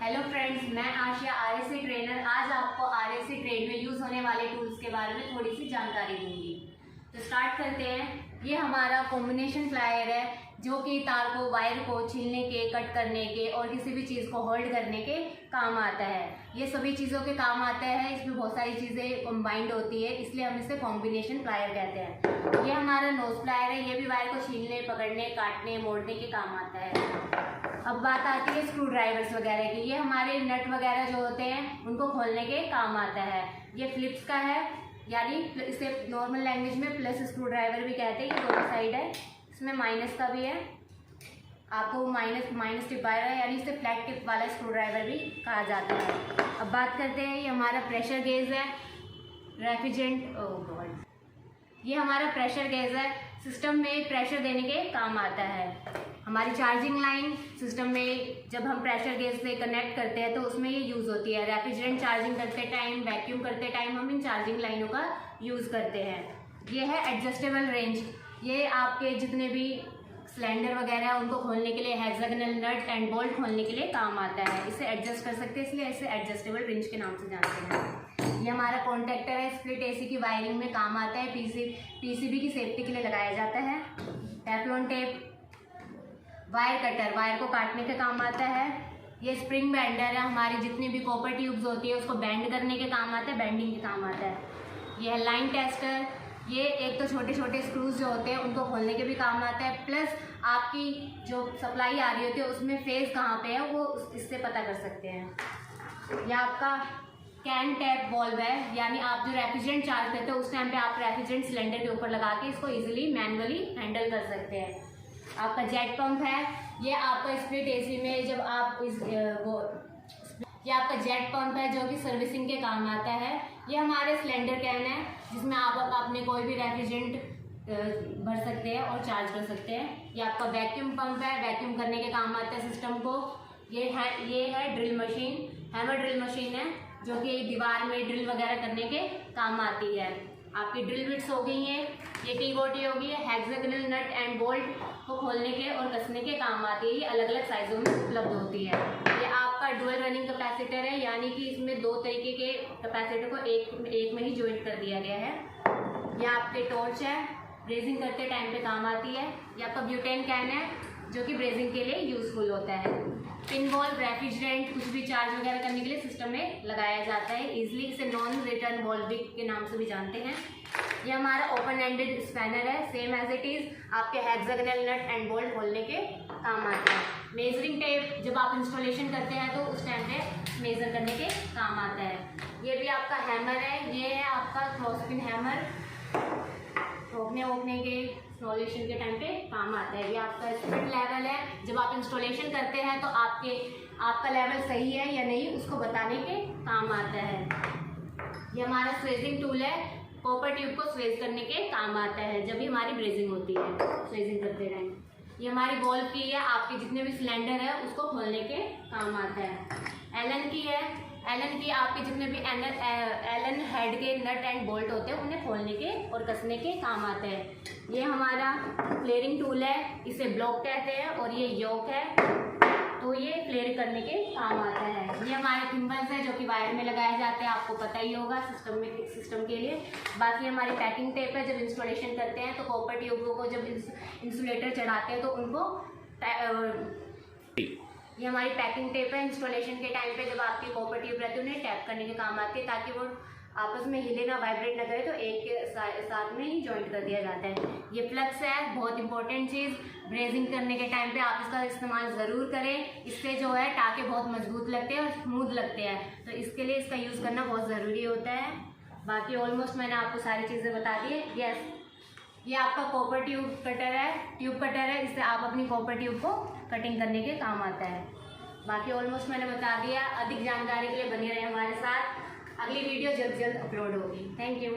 Hello friends, मैं Asia RSC trainer आज आपको आरएससी ट्रेड में यूज़ होने वाले टूल्स के बारे में थोड़ी सी जानकारी दूंगी। तो स्टार्ट करते हैं। ये हमारा कॉम्बिनेशन प्लायर है जो कि तार को, वायर को छीलने के, कट करने के और किसी भी चीज़ को होल्ड करने के काम आता है। ये सभी चीज़ों के काम आता है। इसमें बहुत सारी चीज़ें कंबाइंड होती है, इसलिए हम इसे कॉम्बिनेशन प्लायर कहते हैं। ये हमारा नोज प्लायर है। ये भी वायर को छीलने, पकड़ने, काटने, मोड़ने के काम आता है। अब बात आती है स्क्रू ड्राइवर्स वगैरह की। ये हमारे नट वगैरह जो होते हैं उनको खोलने के काम आता है। ये फिलिप्स का है, यानी इसे नॉर्मल लैंग्वेज में प्लस स्क्रू ड्राइवर भी कहते हैं। ये दोनों साइड है। इसमें माइनस का भी है, आपको माइनस टिप आएगा, यानी इसे फ्लैट टिप वाला स्क्रू ड्राइवर भी कहा जाता है। अब बात करते हैं, ये हमारा प्रेशर गेज है, रेफ्रिजरेंट ये हमारा प्रेशर गेज है। सिस्टम में प्रेशर देने के काम आता है। हमारी चार्जिंग लाइन सिस्टम में जब हम प्रेशर गेज से कनेक्ट करते हैं तो उसमें ये यूज़ होती है। रेफ्रिजरेंट चार्जिंग करते टाइम, वैक्यूम करते टाइम हम इन चार्जिंग लाइनों का यूज़ करते हैं। ये है एडजस्टेबल रेंज। ये आपके जितने भी सिलेंडर वगैरह है उनको खोलने के लिए, हेक्सागोनल नट एंड बोल्ट खोलने के लिए काम आता है। इसे एडजस्ट कर सकते हैं, इसलिए इसे एडजस्टेबल रेंज के नाम से जानते हैं। ये हमारा कॉन्टैक्टर है, स्प्लिट एसी की वायरिंग में काम आता है। पीसीबी की सेफ्टी के लिए लगाया जाता है। Teflon tape, wire cutter, wire को काटने के काम आता है। ये स्प्रिंग बेंडर है, हमारी जितनी भी कॉपर ट्यूब्स होती है उसको बेंड करने के काम आता है, बेंडिंग के काम आता है। ये है लाइन टेस्टर। ये एक तो छोटे छोटे स्क्रूज जो होते हैं उनको खोलने के भी काम आता है, प्लस आपकी जो सप्लाई आ रही होती है उसमें फेज कहाँ पे है वो इससे पता कर सकते हैं। यह आपका कैन टैप वॉल्व है, यानी आप जो रेफ्रिजरेंट चार्ज करते हो उस टाइम पे आप रेफ्रिजरेंट सिलेंडर के ऊपर लगा के इसको इजीली मैनुअली हैंडल कर सकते हैं। आपका जेट पंप है। ये आपका स्प्लिट एसी में जब आप ये आपका जेट पंप है जो कि सर्विसिंग के काम आता है। ये हमारे सिलेंडर कैन है जिसमें आप अपने कोई भी रेफ्रिजरेंट भर सकते हैं और चार्ज कर सकते हैं। ये आपका वैक्यूम पंप है, वैक्यूम करने के काम आता है सिस्टम को। ये है drill machine, hammer drill machine है जो कि दीवार में ड्रिल वगैरह करने के काम आती है। आपकी ड्रिल बिट्स हो गई हैं। ये टी-गोटी होगी है, हेक्सागोनल नट एंड बोल्ट को खोलने के और कसने के काम आती है। ये अलग अलग साइजों में उपलब्ध होती है। ये आपका डुअल रनिंग कैपेसिटर है, यानी कि इसमें दो तरीके के कैपेसिटर को एक में ही ज्वाइंट कर दिया गया है। ये आपके टॉर्च है, ब्रेजिंग करते टाइम पे काम आती है। ये आपका ब्यूटेन कैन है जो कि ब्रेजिंग के लिए यूजफुल होता है। पिन बॉल, रेफ्रिजरेंट कुछ भी चार्ज वगैरह करने के लिए सिस्टम में लगाया जाता है इजीली। इसे नॉन रिटर्न बॉल के नाम से भी जानते हैं। ये हमारा ओपन एंडेड स्पैनर है, सेम एज इट इज आपके हेक्सागोनल नट एंड बोल्ट खोलने के काम आता है। मेजरिंग टेप जब आप इंस्टॉलेशन करते हैं तो उस टाइम पे मेजर करने के काम आता है। ये भी आपका हैमर है। ये है आपका क्रॉसपिन हैमर, ठोकने वोकने के इंस्टॉलेशन के टाइम पे काम आता है। ये आपका स्पिरिट लेवल है, जब आप इंस्टॉलेशन करते हैं तो आपका लेवल सही है या नहीं उसको बताने के काम आता है। ये हमारा स्वेजिंग टूल है, कॉपर ट्यूब को स्वेज करने के काम आता है जब भी हमारी ब्रेजिंग होती है, स्वेजिंग करते टाइम। ये हमारी वॉल्व की है, आपके जितने भी सिलेंडर है उसको खोलने के काम आता है। एलन की है, एलन की आपके जितने भी एलन हेड के नट एंड बोल्ट होते हैं उन्हें खोलने के और कसने के काम आते हैं। ये हमारा फ्लेयरिंग टूल है, इसे ब्लॉक कहते हैं, और ये योक है तो ये फ्लेयर करने के काम आता है। ये हमारे थिम्बल्स है जो कि वायर में लगाए जाते हैं, आपको पता ही होगा सिस्टम के लिए। बाकी हमारी पैकिंग टेप है, जब इंस्टॉलेशन करते हैं तो कॉपर ट्यूबों को जब इंसुलेटर चढ़ाते हैं तो उनको ये हमारी पैकिंग टेप है। इंस्टॉलेशन के टाइम पे जब आपकी कॉपर ट्यूब रहती है उन्हें टैप करने के काम आती है ताकि वो आपस में हिले ना, वाइब्रेट ना करे, तो एक के साथ में ही जॉइंट कर दिया जाता है। ये फ्लक्स है, बहुत इंपॉर्टेंट चीज़। ब्रेजिंग करने के टाइम पे आप इसका इस्तेमाल ज़रूर करें। इससे जो है टाँके बहुत मजबूत लगते हैं और स्मूथ लगते हैं, तो इसके लिए इसका यूज़ करना बहुत ज़रूरी होता है। बाकी ऑलमोस्ट मैंने आपको सारी चीज़ें बता दी है। यस, ये आपका कॉपर ट्यूब कटर है, इससे आप अपनी कॉपर ट्यूब को कटिंग करने के काम आता है। बाकी ऑलमोस्ट मैंने बता दिया। अधिक जानकारी के लिए बने रहे हमारे साथ। अगली वीडियो जल्द अपलोड होगी। Thank you.